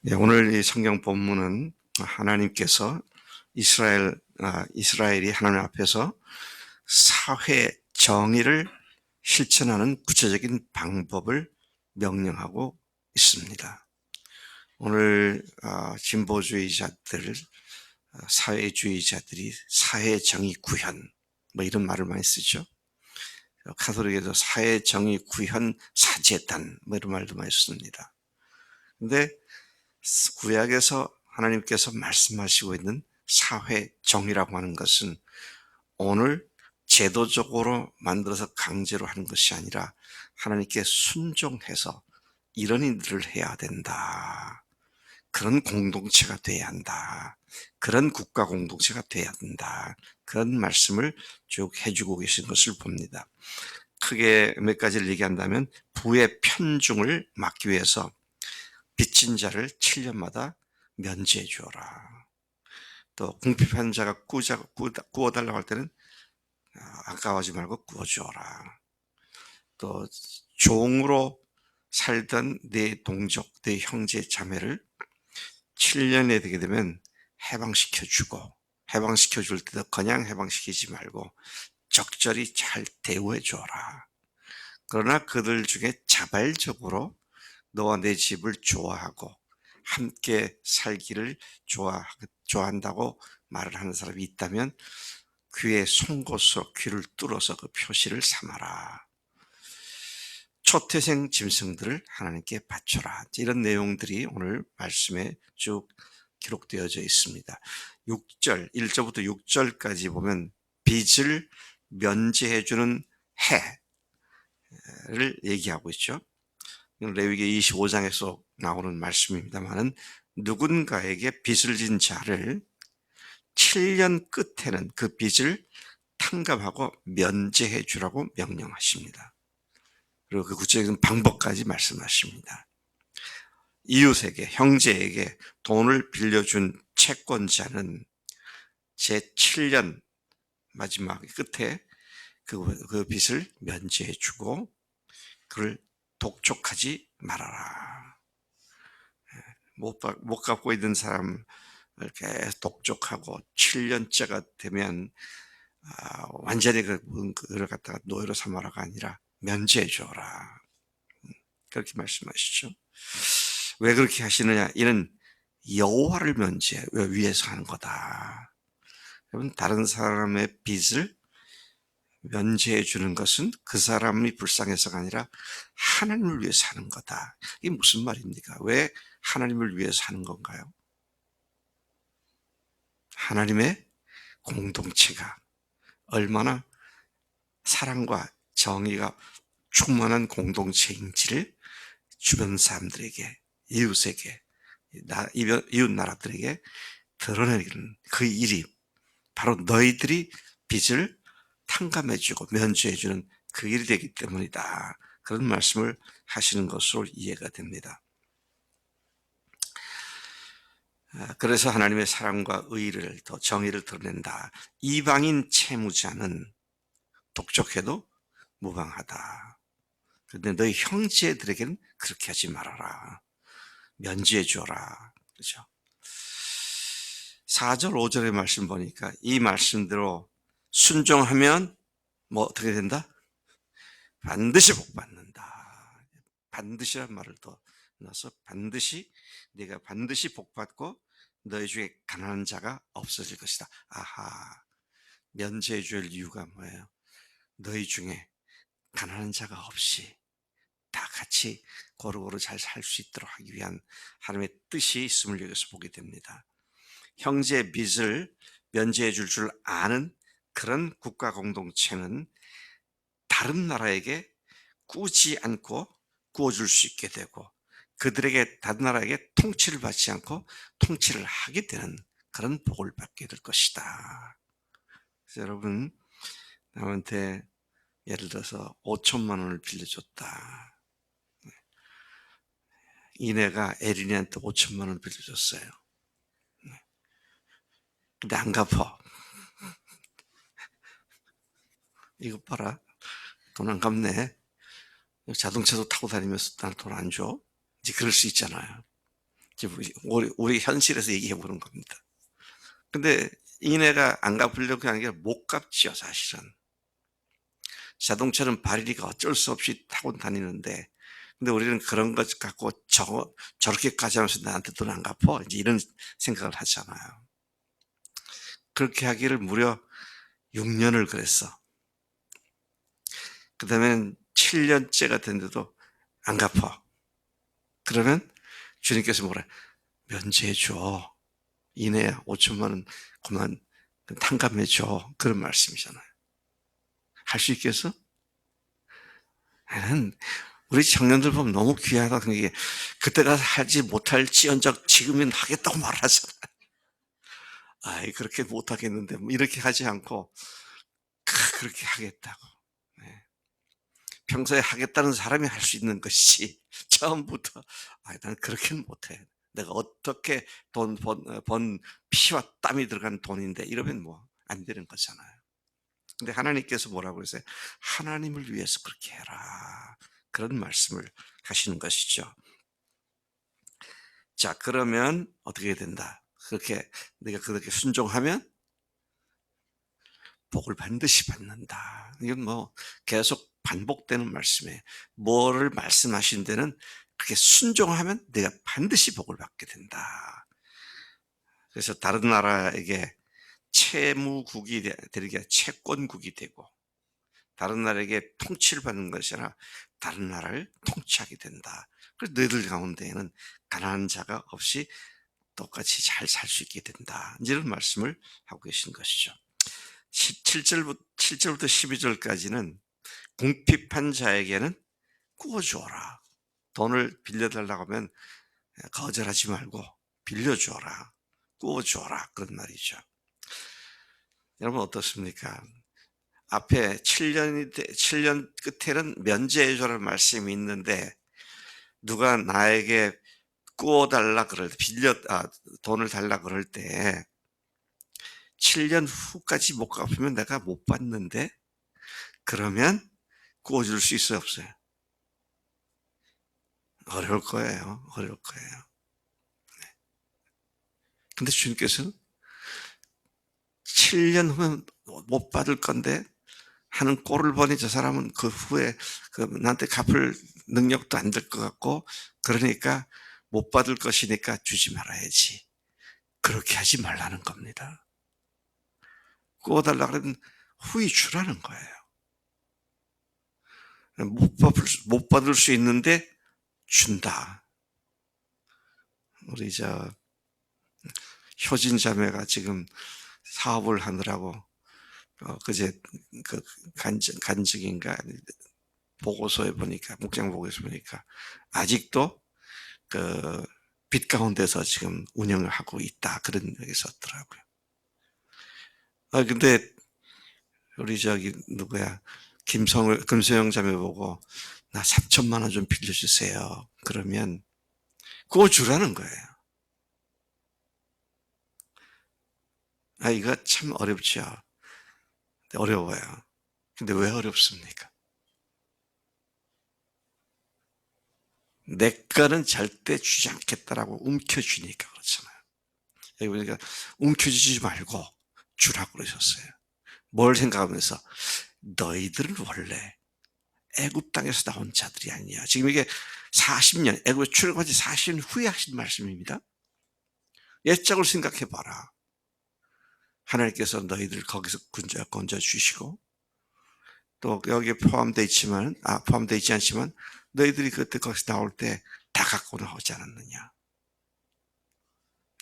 예, 오늘 이 성경 본문은 하나님께서 이스라엘이 하나님 앞에서 사회 정의를 실천하는 구체적인 방법을 명령하고 있습니다. 오늘 진보주의자들, 사회주의자들이 사회 정의 구현 뭐 이런 말을 많이 쓰죠. 가톨릭에도 사회 정의 구현 사제단 뭐 이런 말도 많이 씁니다. 근데 구약에서 하나님께서 말씀하시고 있는 사회 정의라고 하는 것은 오늘 제도적으로 만들어서 강제로 하는 것이 아니라 하나님께 순종해서 이런 일들을 해야 된다. 그런 공동체가 돼야 한다. 그런 국가 공동체가 돼야 된다. 그런 말씀을 쭉 해주고 계신 것을 봅니다. 크게 몇 가지를 얘기한다면 부의 편중을 막기 위해서 빚진 자를 7년마다 면제해 주어라. 또 궁핍한 자가 구워달라고 할 때는 아까워하지 말고 구워주어라. 또 종으로 살던 내 동족, 내 형제 자매를 7년에 되게 되면 해방시켜주고, 해방시켜줄 때도 그냥 해방시키지 말고 적절히 잘 대우해 주어라. 그러나 그들 중에 자발적으로 너와 내 집을 좋아하고 함께 살기를 좋아한다고 말을 하는 사람이 있다면 귀에 송곳으로 귀를 뚫어서 그 표시를 삼아라. 초태생 짐승들을 하나님께 바쳐라. 이런 내용들이 오늘 말씀에 쭉 기록되어져 있습니다. 6절, 1절부터 6절까지 보면 빚을 면제해주는 해를 얘기하고 있죠. 레위기 25장에서 나오는 말씀입니다만은 누군가에게 빚을 진 자를 7년 끝에는 그 빚을 탕감하고 면제해 주라고 명령하십니다. 그리고 그 구체적인 방법까지 말씀하십니다. 이웃에게, 형제에게 돈을 빌려준 채권자는 제7년 마지막 끝에 그 빚을 면제해 주고 그를 독촉하지 말아라. 못 갚고 있는 사람을 계속 독촉하고 7년째가 되면 완전히 그를 갖다가 노예로 삼아라가 아니라 면제해 줘라. 그렇게 말씀하시죠. 왜 그렇게 하시느냐? 이는 여호와를 면제 위해서 하는 거다. 여러분, 다른 사람의 빚을 면제해 주는 것은 그 사람이 불쌍해서가 아니라 하나님을 위해서 하는 거다. 이게 무슨 말입니까? 왜 하나님을 위해서 하는 건가요? 하나님의 공동체가 얼마나 사랑과 정의가 충만한 공동체인지를 주변 사람들에게, 이웃에게, 이웃 나라들에게 드러내는 그 일이 바로 너희들이 빚을 탕감해주고 면제해주는 그 일이 되기 때문이다. 그런 말씀을 하시는 것으로 이해가 됩니다. 그래서 하나님의 사랑과 의를 더 정의를 드러낸다. 이방인 채무자는 독촉해도 무방하다. 그런데 너희 형제들에게는 그렇게 하지 말아라. 면제해 주어라. 그렇죠? 4절, 5절의 말씀 보니까 이 말씀대로 순종하면 뭐 어떻게 된다? 반드시 복받는다. 반드시란 말을 더 넣어서 반드시 네가 반드시 복받고 너희 중에 가난한 자가 없어질 것이다. 아하, 면제해 줄 이유가 뭐예요? 너희 중에 가난한 자가 없이 다 같이 고루고루 잘 살 수 있도록 하기 위한 하나님의 뜻이 있음을 여기서 보게 됩니다. 형제의 빚을 면제해 줄 아는 그런 국가 공동체는 다른 나라에게 꾸지 않고 구워줄 수 있게 되고 그들에게 다른 나라에게 통치를 받지 않고 통치를 하게 되는 그런 복을 받게 될 것이다. 그래서 여러분, 남한테 예를 들어서 5천만 원을 빌려줬다. 이내가 에린이한테 5천만 원을 빌려줬어요. 근데 안 갚아. 이것 봐라. 돈 안 갚네. 자동차도 타고 다니면서 난 돈 안 줘. 이제 그럴 수 있잖아요. 지금 우리 현실에서 얘기해 보는 겁니다. 근데 이내가 안 갚으려고 하는 게 아니라 못 갚지요, 사실은. 자동차는 발이니까 어쩔 수 없이 타고 다니는데, 근데 우리는 그런 것 갖고 저렇게까지 하면서 나한테 돈 안 갚어? 이제 이런 생각을 하잖아요. 그렇게 하기를 무려 6년을 그랬어. 그 다음엔 7년째가 됐는데도 안 갚아. 그러면 주님께서 뭐라, 면제해줘. 이내야 5천만 원 그만 탕감해줘. 그런 말씀이잖아요. 할 수 있겠어? 나는 우리 청년들 보면 너무 귀하다. 그게 그때가 하지 못할지언정 지금은 하겠다고 말하잖아요. 아이 그렇게 못하겠는데 뭐 이렇게 하지 않고 그렇게 하겠다고. 네. 평소에 하겠다는 사람이 할 수 있는 것이 처음부터 난 그렇게는 못해. 내가 어떻게 번 피와 땀이 들어간 돈인데 이러면 뭐 안 되는 거잖아요. 근데 하나님께서 뭐라고 그러세요? 하나님을 위해서 그렇게 해라. 그런 말씀을 하시는 것이죠. 자, 그러면 어떻게 된다? 내가 그렇게 순종하면 복을 반드시 받는다. 이건 뭐 계속 반복되는 말씀이에요. 뭐를 말씀하신 데는 그렇게 순종하면 내가 반드시 복을 받게 된다. 그래서 다른 나라에게 채무국이 되는 게 채권국이 되고 다른 나라에게 통치를 받는 것이 아니라 다른 나라를 통치하게 된다. 그래서 너희들 가운데에는 가난한 자가 없이 똑같이 잘 살 수 있게 된다. 이런 말씀을 하고 계신 것이죠. 7절부터 12절까지는 궁핍한 자에게는 꾸어주어라. 돈을 빌려달라고 하면 거절하지 말고 빌려주어라. 꾸어주어라. 그런 말이죠. 여러분 어떻습니까? 앞에 7년 끝에는 면제해줘라는 말씀이 있는데 누가 나에게 꾸어달라 그럴 때 돈을 달라 그럴 때 7년 후까지 못 갚으면 내가 못 받는데 그러면 꾸어줄 수 있어요, 없어요? 어려울 거예요. 어려울 거예요. 근데 주님께서는 7년 후면 못 받을 건데 하는 꼴을 보니 저 사람은 그 후에 나한테 갚을 능력도 안 될 것 같고 그러니까 못 받을 것이니까 주지 말아야지. 그렇게 하지 말라는 겁니다. 꾸어달라 그러면 후히 주라는 거예요. 못 받을 수 있는데 준다. 우리 효진 자매가 지금 사업을 하느라고 그제 간증인가 보고서에 보니까 목장 보고서 보니까 아직도 빚 가운데서 지금 운영을 하고 있다 그런 얘기 썼더라고요. 근데 우리 누구야 금소영 자매 보고 나 3천만 원 좀 빌려주세요. 그러면 그거 주라는 거예요. 이거 참 어렵죠. 어려워요. 근데 왜 어렵습니까? 내 거는 절대 주지 않겠다라고 움켜쥐니까 그렇잖아요. 여기 보니까 움켜쥐지 말고 주라고 그러셨어요. 뭘 생각하면서 너희들은 원래 애굽 땅에서 나온 자들이 아니야. 지금 이게 40년 애굽에 출애굽한 지 40년 후에 하신 말씀입니다. 옛적을 생각해 봐라. 하나님께서 너희들 거기서 건져 주시고 또 여기에 포함되어 있지 않지만 너희들이 그때 거기서 나올 때 다 갖고 나오지 않았느냐.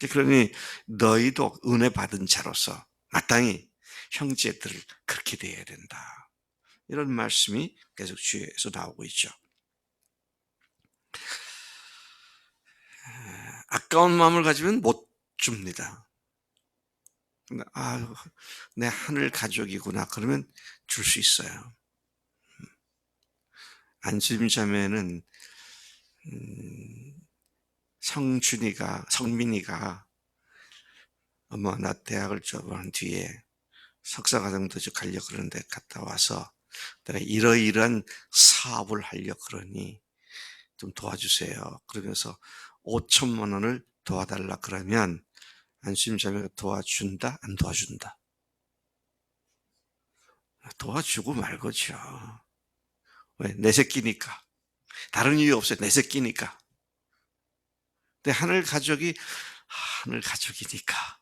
그러니 너희도 은혜 받은 자로서 마땅히 형제들을 그렇게 대해야 된다. 이런 말씀이 계속 주에서 나오고 있죠. 아까운 마음을 가지면 못 줍니다. 근데 내 하늘 가족이구나. 그러면 줄 수 있어요. 안수임 자매는 성민이가 나 대학을 졸업한 뒤에 석사과정도 가려고 그러는데 갔다 와서 내가 이러이러한 사업을 하려고 그러니 좀 도와주세요. 그러면서 5천만 원을 도와달라 그러면 안심자매가 도와준다, 안 도와준다? 도와주고 말거죠. 왜? 내 새끼니까. 다른 이유 없어요. 내 새끼니까. 근데 하늘 가족이니까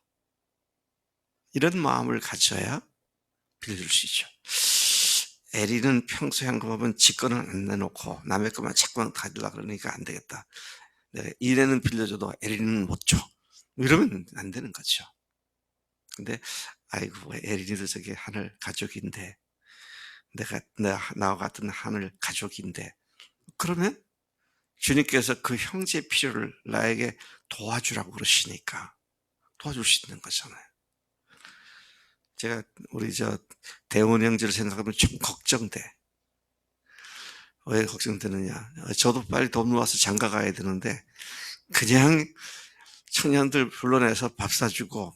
이런 마음을 가져야 빌려줄 수 있죠. 에리는 평소에 한 것만 직권은 안 내놓고 남의 것만 자꾸만 가지려고 그러니까 안 되겠다. 내가 이래는 빌려줘도 에리는 못 줘. 이러면 안 되는 거죠. 근데 아이고 에리도 저게 하늘 가족인데 나와 같은 하늘 가족인데 그러면 주님께서 그 형제의 필요를 나에게 도와주라고 그러시니까 도와줄 수 있는 거잖아요. 제가 우리 대원 형제를 생각하면 좀 걱정돼. 왜 걱정되느냐? 저도 빨리 돈 모아서 장가 가야 되는데 그냥 청년들 불러내서 밥 사주고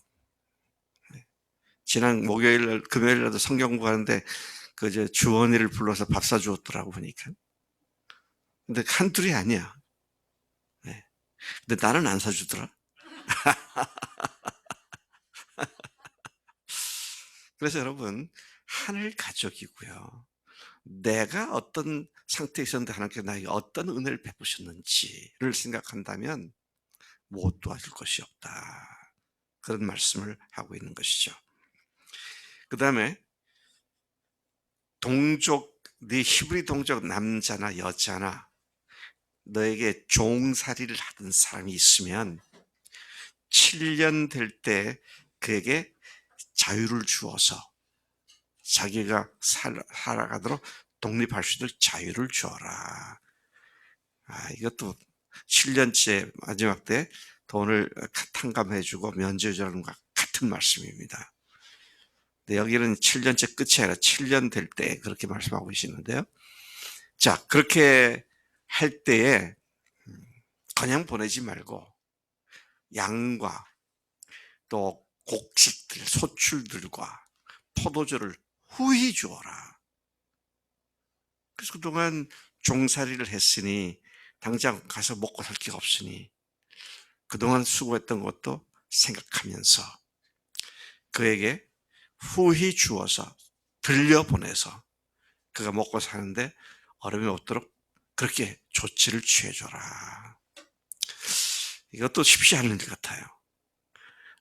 지난 금요일날도 성경 공부하는데 주원이를 불러서 밥 사주었더라고 보니까. 근데 한둘이 아니야. 네. 근데 나는 안 사주더라. 그래서 여러분 하늘 가족이고요. 내가 어떤 상태에 있었는데 하나님께서 나에게 어떤 은혜를 베푸셨는지를 생각한다면 못 도와줄 것이 없다. 그런 말씀을 하고 있는 것이죠. 그 다음에 네 히브리 동족 남자나 여자나 너에게 종살이를 하던 사람이 있으면 7년 될 때 그에게 자유를 주어서 자기가 살아가도록 독립할 수 있도록 자유를 주어라. 이것도 7년째 마지막 때 돈을 탕감해주고 면제해주는 것과 같은 말씀입니다. 근데 여기는 7년째 끝이 아니라 7년 될 때 그렇게 말씀하고 계시는데요. 자, 그렇게 할 때에 그냥 보내지 말고 양과 또 곡식들, 소출들과 포도주를 후히 주어라. 그래서 그동안 종살이를 했으니 당장 가서 먹고 살 게 없으니 그동안 수고했던 것도 생각하면서 그에게 후히 주어서 들려보내서 그가 먹고 사는데 어려움이 없도록 그렇게 조치를 취해줘라. 이것도 쉽지 않은 것 같아요.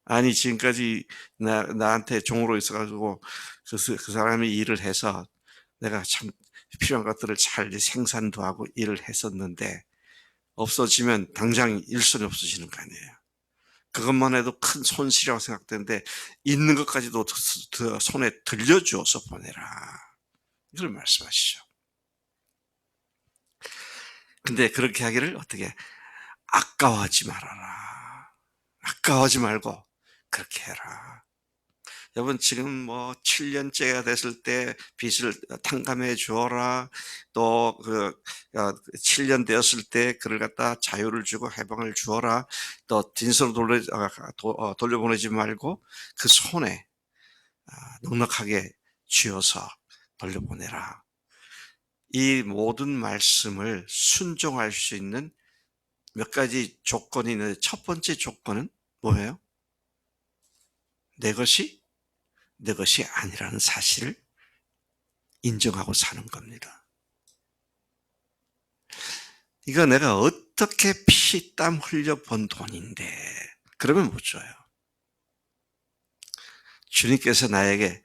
아니 지금까지 나한테 종으로 있어가지고 그 사람이 일을 해서 내가 참 필요한 것들을 잘 생산도 하고 일을 했었는데 없어지면 당장 일손이 없어지는 거 아니에요. 그것만 해도 큰 손실이라고 생각되는데 있는 것까지도 손에 들려주어서 보내라. 이걸 말씀하시죠. 근데 그렇게 하기를 어떻게 아까워하지 말아라. 아까워하지 말고 그렇게 해라. 여러분 지금 7년째가 됐을 때 빚을 탕감해 주어라. 또 7년 되었을 때 그를 갖다 자유를 주고 해방을 주어라. 또 빈손으로 돌려보내지 말고 그 손에 넉넉하게 쥐어서 돌려보내라. 이 모든 말씀을 순종할 수 있는 몇 가지 조건이 있는데 첫 번째 조건은 뭐예요? 내 것이 아니라는 사실을 인정하고 사는 겁니다. 이거 내가 어떻게 피땀 흘려 번 돈인데 그러면 못 줘요. 주님께서 나에게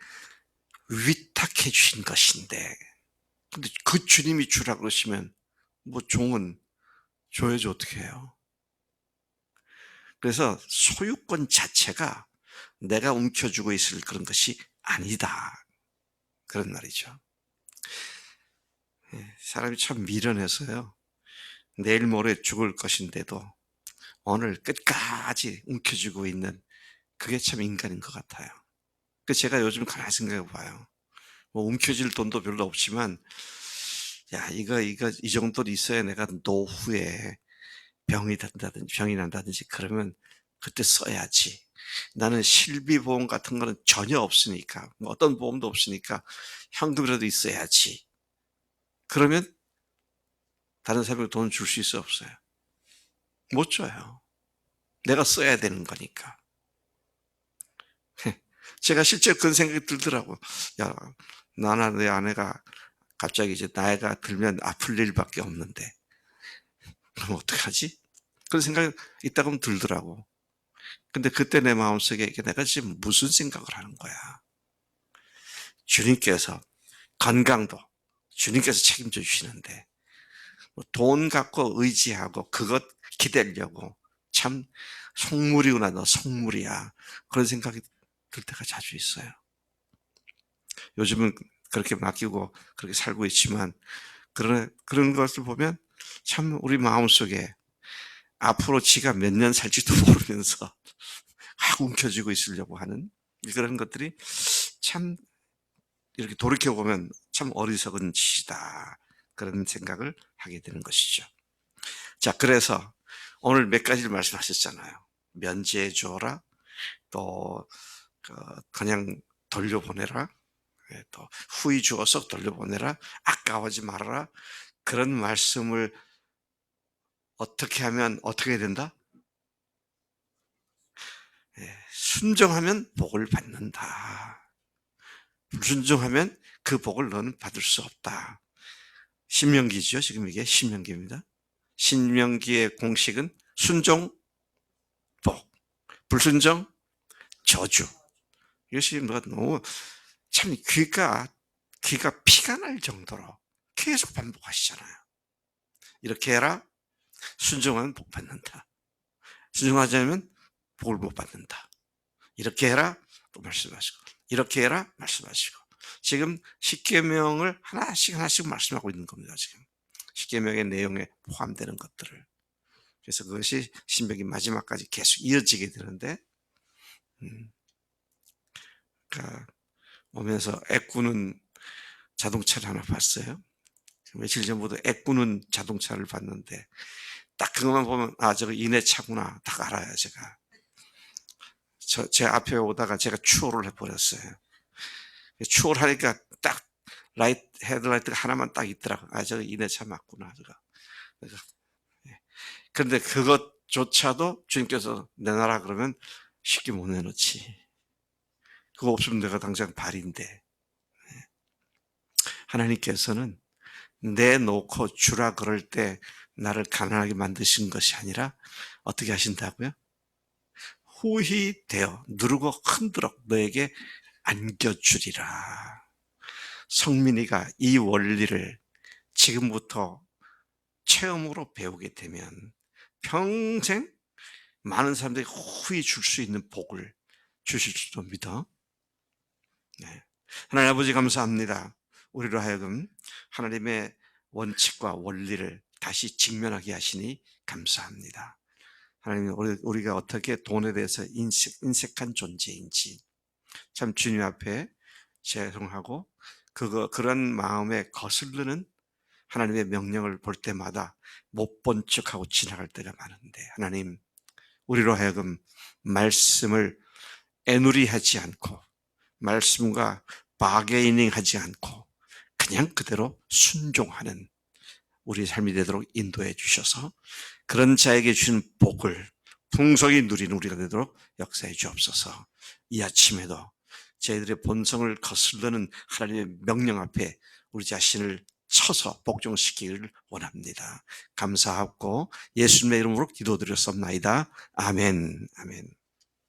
위탁해 주신 것인데 근데 그 주님이 주라 그러시면 종은 줘야지 어떻게 해요. 그래서 소유권 자체가 내가 움켜쥐고 있을 그런 것이 아니다. 그런 말이죠. 사람이 참 미련해서요. 내일 모레 죽을 것인데도 오늘 끝까지 움켜쥐고 있는 그게 참 인간인 것 같아요. 그래서 제가 요즘 가만히 생각해 봐요. 움켜쥘 돈도 별로 없지만 야 이 정도는 있어야 내가 노후에 병이 난다든지 그러면 그때 써야지. 나는 실비보험 같은 거는 전혀 없으니까 어떤 보험도 없으니까 현금이라도 있어야지. 그러면 다른 사람에게 돈을 줄 수 있어 없어요? 못 줘요. 내가 써야 되는 거니까. 제가 실제 그런 생각이 들더라고. 야, 나나 내 아내가 갑자기 이제 나이가 들면 아플 일밖에 없는데 그럼 어떡하지? 그런 생각이 있다고 들더라고. 근데 그때 내 마음속에 내가 지금 무슨 생각을 하는 거야. 주님께서 건강도 주님께서 책임져 주시는데 돈 갖고 의지하고 그것 기대려고 참 속물이구나. 너 속물이야. 그런 생각이 들 때가 자주 있어요. 요즘은 그렇게 맡기고 그렇게 살고 있지만 그런 것을 보면 참 우리 마음속에 앞으로 지가 몇 년 살지도 모르면서 확 움켜쥐고 있으려고 하는 그런 것들이 참 이렇게 돌이켜보면 참 어리석은 짓이다. 그런 생각을 하게 되는 것이죠. 자, 그래서 오늘 몇 가지를 말씀하셨잖아요. 면제해 주어라. 또 그냥 돌려보내라. 예, 또 후히 주어서 돌려보내라. 아까워하지 말아라. 그런 말씀을 어떻게 하면 어떻게 된다? 예, 순종하면 복을 받는다. 불순종하면 그 복을 너는 받을 수 없다. 신명기죠. 지금 이게 신명기입니다. 신명기의 공식은 순종, 복, 불순종, 저주. 이것이 뭐가 너무 참 귀가 피가 날 정도로 계속 반복하시잖아요. 이렇게 해라. 순종하면 복 받는다. 순종하지 않으면 복을 못 받는다. 이렇게 해라. 또 말씀하시고. 이렇게 해라. 말씀하시고. 지금 십계명을 하나씩 말씀하고 있는 겁니다. 지금 십계명의 내용에 포함되는 것들을. 그래서 그것이 신명기 마지막까지 계속 이어지게 되는데, 그러니까 오면서 애꾸는 자동차를 하나 봤어요. 며칠 전부터 애꾸는 자동차를 봤는데 딱 그것만 보면 아 저거 이내차구나 딱 알아요. 제가 제 앞에 오다가 제가 추월을 해버렸어요. 추월을 하니까 딱 헤드라이트가 하나만 딱 있더라고. 아 저거 이내차 맞구나 저거. 그런데 그것조차도 주님께서 내놔라 그러면 쉽게 못 내놓지. 그거 없으면 내가 당장 발인데 하나님께서는 내놓고 주라 그럴 때 나를 가난하게 만드신 것이 아니라 어떻게 하신다고요? 후히 되어 누르고 흔들어 너에게 안겨주리라. 성민이가 이 원리를 지금부터 체험으로 배우게 되면 평생 많은 사람들이 후히 줄 수 있는 복을 주실 줄도 믿어. 네. 하나님 아버지 감사합니다. 우리로 하여금 하나님의 원칙과 원리를 다시 직면하게 하시니 감사합니다. 하나님 우리가 어떻게 돈에 대해서 인색한 존재인지 참 주님 앞에 죄송하고 그런 마음에 거슬리는 하나님의 명령을 볼 때마다 못 본 척하고 지나갈 때가 많은데 하나님 우리로 하여금 말씀을 애누리하지 않고 말씀과 바게이닝하지 않고 그냥 그대로 순종하는 우리 삶이 되도록 인도해 주셔서 그런 자에게 주신 복을 풍성히 누리는 우리가 되도록 역사해 주옵소서. 이 아침에도 저희들의 본성을 거슬러는 하나님의 명령 앞에 우리 자신을 쳐서 복종시키기를 원합니다. 감사하고 예수님의 이름으로 기도드렸습니다. 아멘. 아멘.